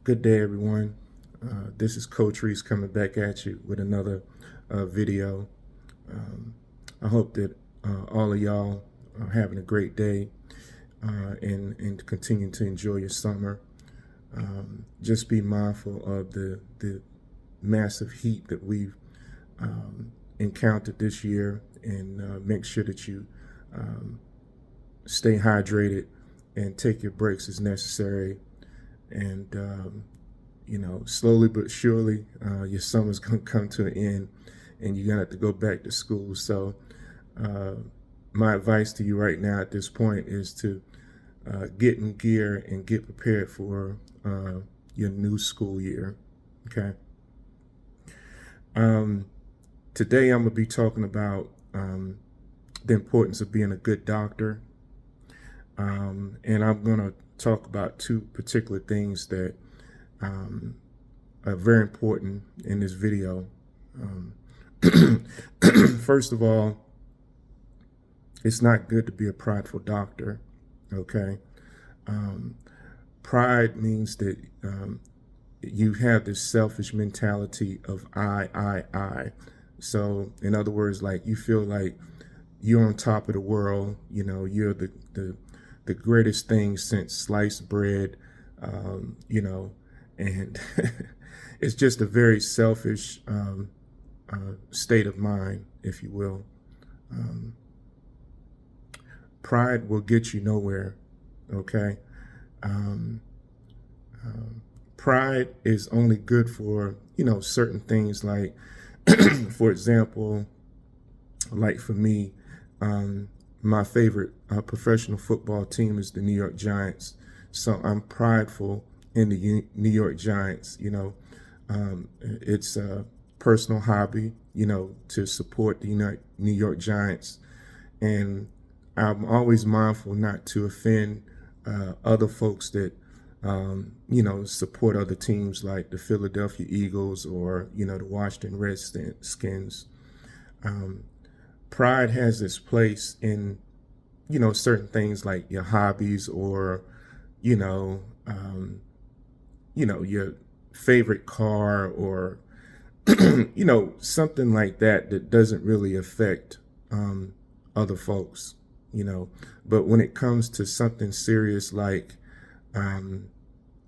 Good day, everyone. This is Coach Reese coming back at you with another video. I hope that all of y'all are having a great day and continue to enjoy your summer. Just be mindful of the massive heat that we've encountered this year, and make sure that you stay hydrated and take your breaks as necessary. And slowly but surely, your summer's gonna come to an end, and you're gonna have to go back to school. So, my advice to you right now at this point is to get in gear and get prepared for your new school year. Okay. Today I'm gonna be talking about the importance of being a good doctor, and I'm gonna talk about two particular things that are very important in this video. First of all, it's not good to be a prideful doctor, okay? Pride means that you have this selfish mentality of I. So, in other words, like you feel like you're on top of the world, you're the greatest thing since sliced bread, and it's just a very selfish state of mind, if you will. Pride will get you nowhere, okay? Pride is only good for, certain things like, for example, like for me, my favorite professional football team is the New York Giants. So I'm prideful in the New York Giants. It's a personal hobby, to support the New York Giants. And I'm always mindful not to offend other folks that, support other teams like the Philadelphia Eagles or, the Washington Redskins. Pride has its place in, certain things like your hobbies or, your favorite car or, something like that doesn't really affect other folks, But when it comes to something serious like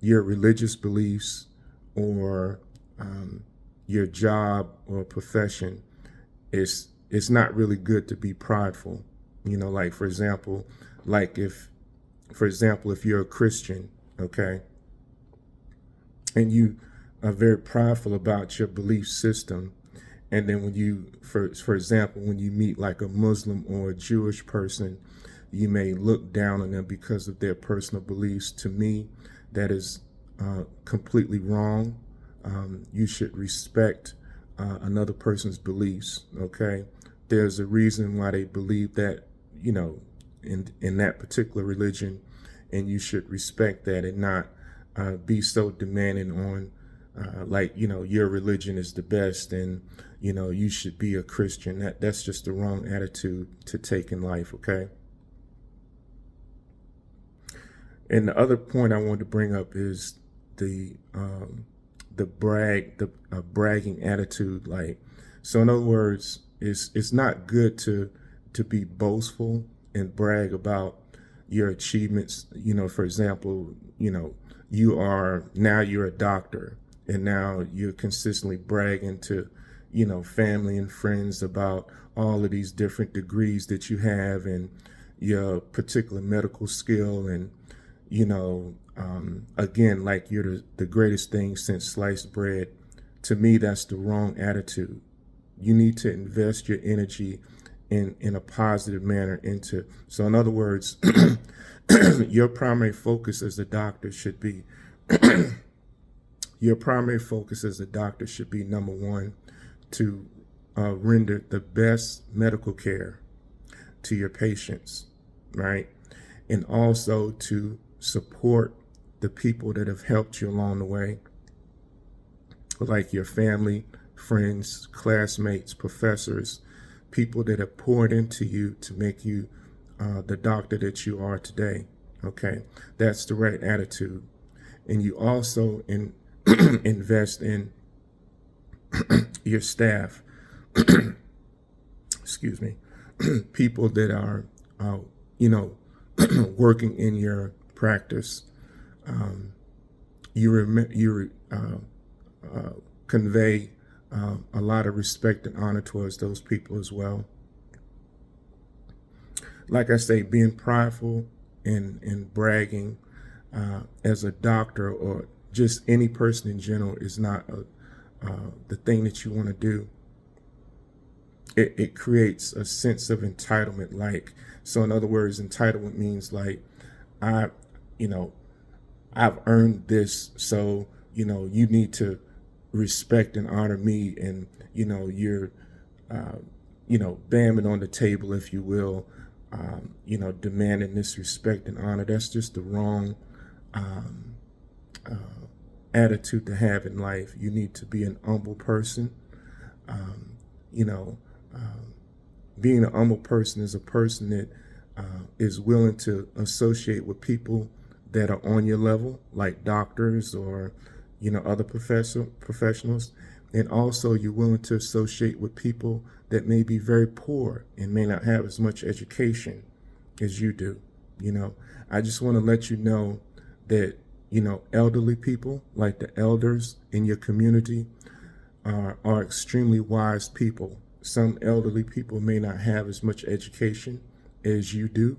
your religious beliefs or your job or profession, it's not really good to be prideful. Like for example, if you're a Christian, okay, and you are very prideful about your belief system, and then when you, for example, when you meet like a Muslim or a Jewish person, you may look down on them because of their personal beliefs. To me, that is completely wrong. You should respect another person's beliefs, okay? There's a reason why they believe that, in that particular religion, and you should respect that and not be so demanding on your religion is the best and, you should be a Christian. That's just the wrong attitude to take in life, okay? And the other point I wanted to bring up is the bragging attitude. So in other words, it's not good to be boastful and brag about your achievements. For example, you're a doctor, and now you're consistently bragging to, family and friends about all of these different degrees that you have and your particular medical skill, and again, like you're the greatest thing since sliced bread. To me, that's the wrong attitude. You need to invest your energy in a positive manner so in other words, your primary focus as a doctor should be number one, to render the best medical care to your patients, right? And also to support the people that have helped you along the way, like your family, friends, classmates, professors, people that have poured into you to make you the doctor that you are today. Okay, that's the right attitude. and you also invest in your staff. Excuse me. People that are, you know, working in your practice. You convey a lot of respect and honor towards those people as well. Like I say, being prideful and bragging as a doctor or just any person in general is not the thing that you want to do. It creates a sense of entitlement. Like, so in other words, entitlement means like, you know, I've earned this, so, you know, you need to respect and honor me. And, you know, you're, you know, banging on the table, if you will, you know, demanding this respect and honor. That's just the wrong attitude to have in life. You need to be an humble person. You know, being an humble person is a person that is willing to associate with people that are on your level, like doctors or, you know, other professionals. And also you're willing to associate with people that may be very poor and may not have as much education as you do. You know, I just want to let you know that, you know, elderly people, like the elders in your community, are extremely wise people. Some elderly people may not have as much education as you do,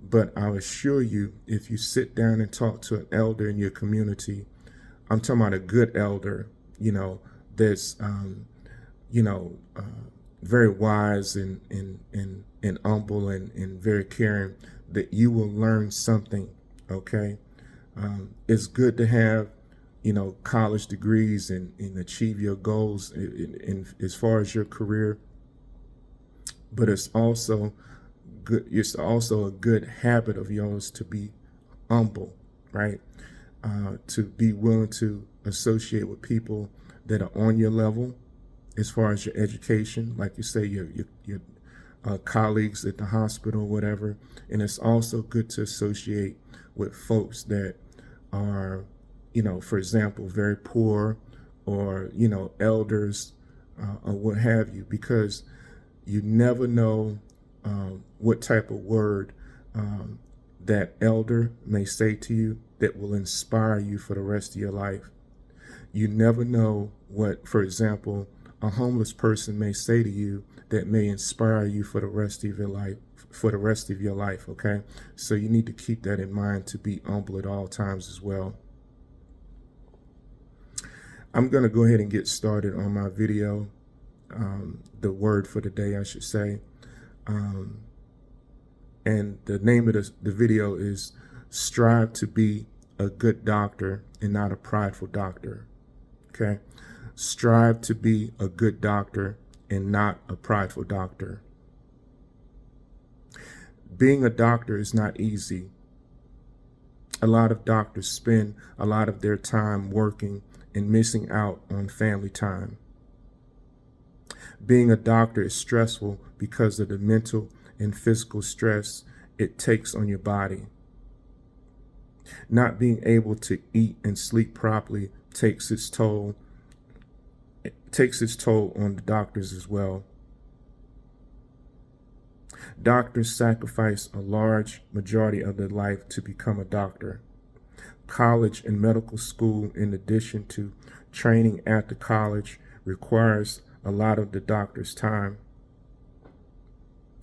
but I'll assure you, if you sit down and talk to an elder in your community, I'm talking about a good elder, you know, that's, you know, very wise and humble and very caring, that you will learn something, okay? It's good to have, you know, college degrees and achieve your goals in as far as your career, but it's also good. It's also a good habit of yours to be humble, right? To be willing to associate with people that are on your level as far as your education, like you say, your colleagues at the hospital or whatever. And it's also good to associate with folks that are, you know, for example, very poor, or, you know, elders, or what have you, because you never know what type of word that elder may say to you that will inspire you for the rest of your life. You never know what, for example, a homeless person may say to you that may inspire you for the rest of your life, okay? So you need to keep that in mind, to be humble at all times as well. I'm going to go ahead and get started on my video, the word for the day, I should say. And the name of the video is Strive to be a Good Doctor and Not a Prideful Doctor. Okay? Strive to be a good doctor and not a prideful doctor. Being a doctor is not easy. A lot of doctors spend a lot of their time working and missing out on family time. Being a doctor is stressful because of the mental and physical stress it takes on your body. Not being able to eat and sleep properly takes its toll. It takes its toll on the doctors as well. Doctors sacrifice a large majority of their life to become a doctor. College and medical school, in addition to training after college, requires a lot of the doctor's time.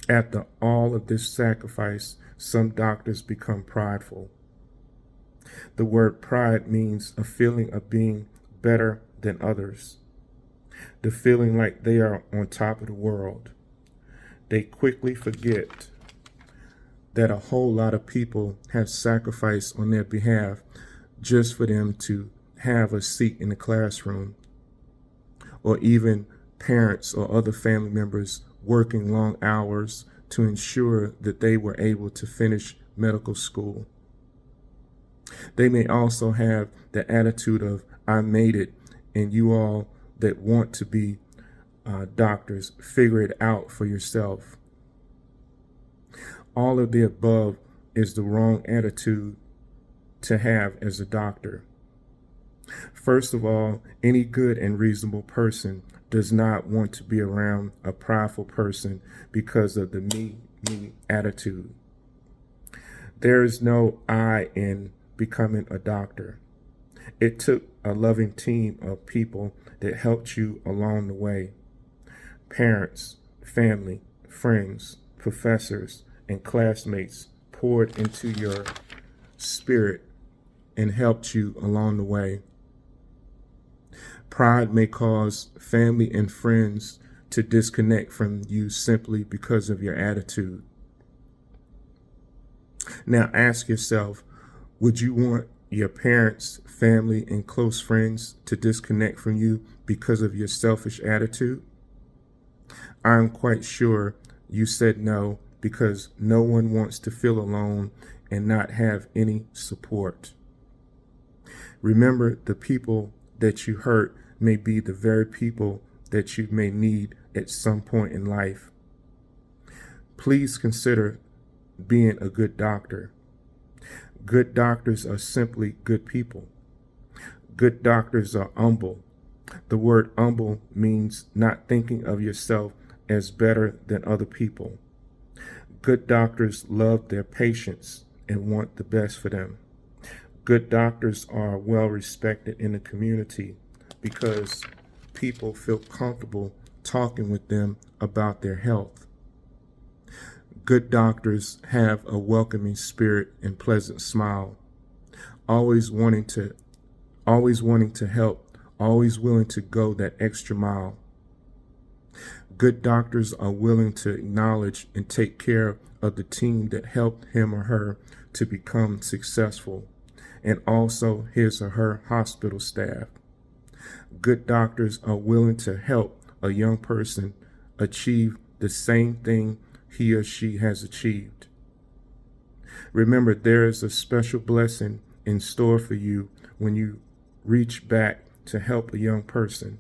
After all of this sacrifice, some doctors become prideful. The word pride means a feeling of being better than others, the feeling like they are on top of the world. They quickly forget that a whole lot of people have sacrificed on their behalf just for them to have a seat in the classroom, or even parents or other family members working long hours to ensure that they were able to finish medical school. They may also have the attitude of, I made it, and you all that want to be doctors, figure it out for yourself. All of the above is the wrong attitude to have as a doctor. First of all, any good and reasonable person does not want to be around a prideful person because of the me attitude. There is no I in becoming a doctor. It took a loving team of people that helped you along the way. Parents, family, friends, professors, and classmates poured into your spirit and helped you along the way. Pride may cause family and friends to disconnect from you simply because of your attitude. Now ask yourself, would you want your parents, family, and close friends to disconnect from you because of your selfish attitude? I'm quite sure you said no because no one wants to feel alone and not have any support. Remember, the people that you hurt may be the very people that you may need at some point in life. Please consider being a good doctor. Good doctors are simply good people. Good doctors are humble. The word humble means not thinking of yourself as better than other people. Good doctors love their patients and want the best for them. Good doctors are well respected in the community because people feel comfortable talking with them about their health. Good doctors have a welcoming spirit and pleasant smile, always wanting to help, always willing to go that extra mile. Good doctors are willing to acknowledge and take care of the team that helped him or her to become successful, and also his or her hospital staff. Good doctors are willing to help a young person achieve the same thing he or she has achieved. Remember, there is a special blessing in store for you when you reach back to help a young person.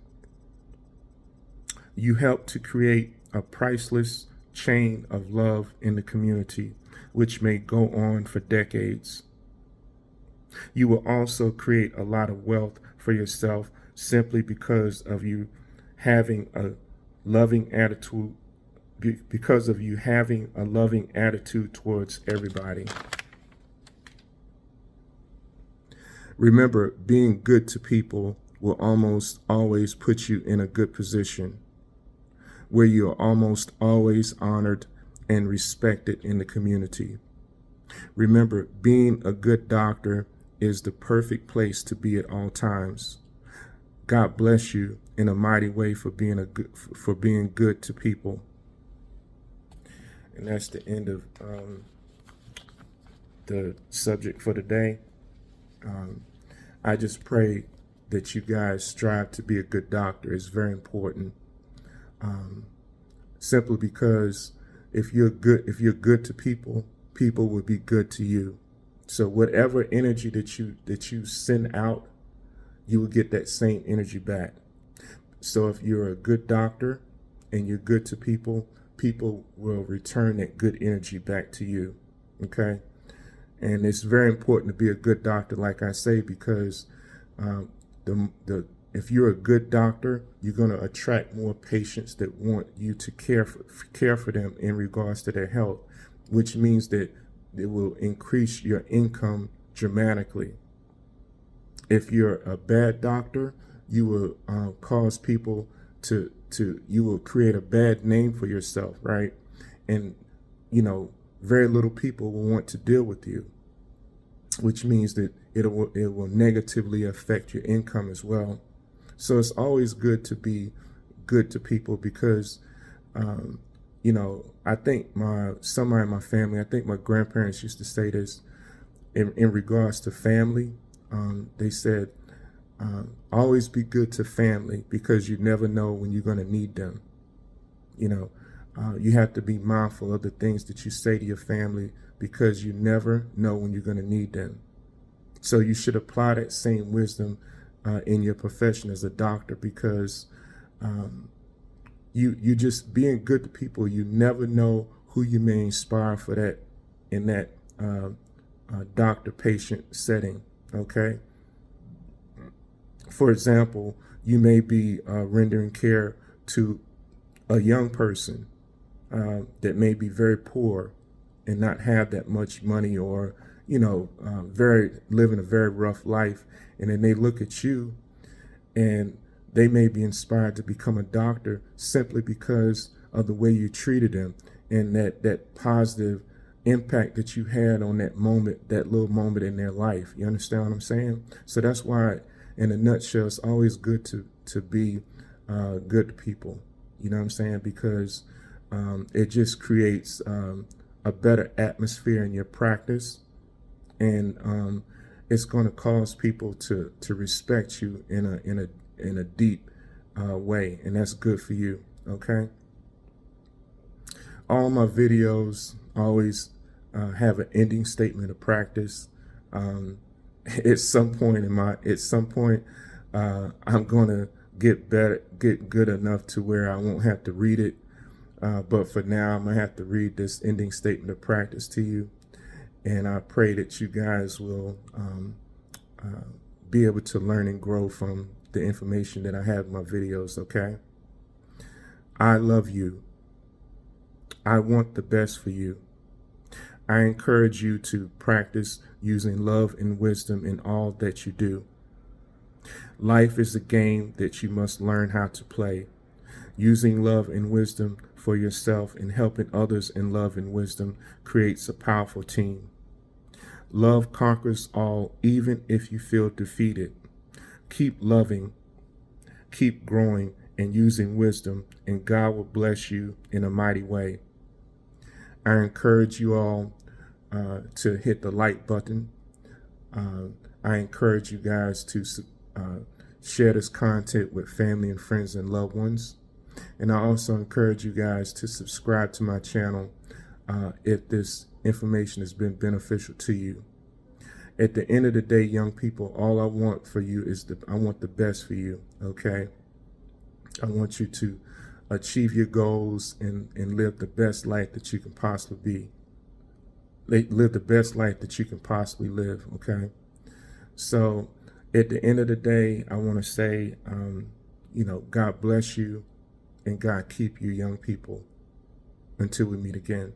You help to create a priceless chain of love in the community, which may go on for decades. You will also create a lot of wealth for yourself simply because of you having a loving attitude towards everybody. Remember, being good to people will almost always put you in a good position where you are almost always honored and respected in the community. Remember, being a good doctor is the perfect place to be at all times. God bless you in a mighty way for being good to people. And that's the end of the subject for today. I just pray that you guys strive to be a good doctor. It's very important. Simply because if you're good to people, people will be good to you. So whatever energy that you send out, you will get that same energy back. So if you're a good doctor and you're good to people, people will return that good energy back to you. Okay? And it's very important to be a good doctor, like I say, because if you're a good doctor, you're going to attract more patients that want you to care for them in regards to their health, which means that it will increase your income dramatically. If you're a bad doctor, you will cause people you will create a bad name for yourself, right? And, very little people will want to deal with you, which means that it will negatively affect your income as well. So it's always good to be good to people because, I think somebody in my family, I think my grandparents used to say this in regards to family. They said, always be good to family because you never know when you're going to need them. You have to be mindful of the things that you say to your family because you never know when you're going to need them. So you should apply that same wisdom in your profession as a doctor because you just being good to people, you never know who you may inspire for that in that doctor-patient setting, okay? For example, you may be rendering care to a young person that may be very poor and not have that much money, or very living a very rough life, and then they look at you and they may be inspired to become a doctor simply because of the way you treated them and that positive impact that you had on that moment, that little moment in their life. You understand what I'm saying? So that's why, in a nutshell, it's always good to be good to people. You know what I'm saying? Because it just creates a better atmosphere in your practice, and it's going to cause people to respect you in a deep way, and that's good for you. Okay. All my videos always have an ending statement of practice. At some point I'm gonna get good enough to where I won't have to read it. But for now, I'm gonna have to read this ending statement of practice to you, and I pray that you guys will be able to learn and grow from the information that I have in my videos. Okay. I love you. I want the best for you. I encourage you to practice using love and wisdom in all that you do. Life is a game that you must learn how to play. Using love and wisdom for yourself and helping others in love and wisdom creates a powerful team. Love conquers all, even if you feel defeated. Keep loving, keep growing, and using wisdom, and God will bless you in a mighty way. I encourage you all to hit the like button. I encourage you guys to share this content with family and friends and loved ones. And I also encourage you guys to subscribe to my channel if this information has been beneficial to you. At the end of the day, young people, all I want for you is I want the best for you, okay? I want you to achieve your goals and live the best life that you can possibly be. Live the best life that you can possibly live, okay? So at the end of the day, I want to say, God bless you and God keep you, young people, until we meet again.